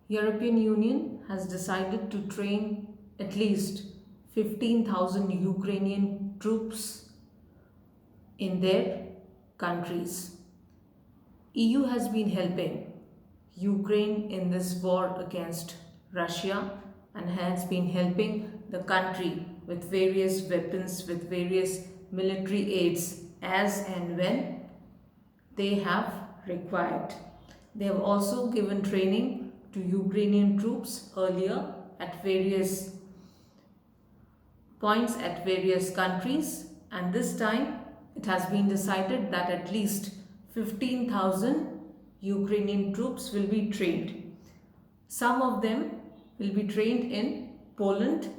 European Union has decided to train at least 15,000 Ukrainian troops in their countries. EU has been helping Ukraine in this war against Russia and has been helping the country with various weapons, with various military aids as and when they have required. They have also given training to Ukrainian troops earlier at various points at various countries, and this time it has been decided that at least 15,000 Ukrainian troops will be trained. Some of them will be trained in Poland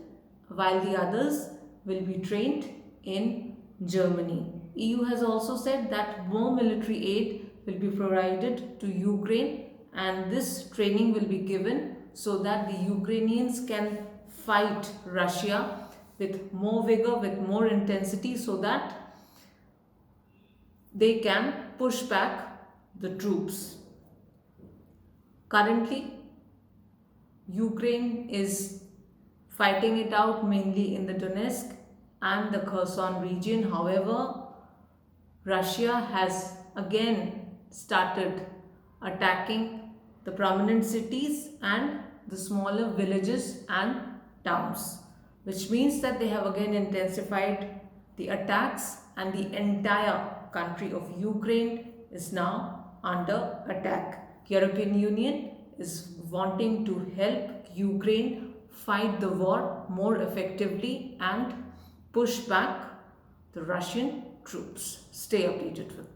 while the others will be trained in Germany. EU has also said that more military aid will be provided to Ukraine and this training will be given so that the Ukrainians can fight Russia with more vigor, with more intensity, so that they can push back the troops. Currently, Ukraine is fighting it out mainly in the Donetsk and the Kherson region. However, Russia has again started attacking the prominent cities and the smaller villages and towns, which means that they have again intensified the attacks and the entire country of Ukraine is now under attack. European Union is wanting to help Ukraine fight the war more effectively and push back the Russian troops. Stay updated with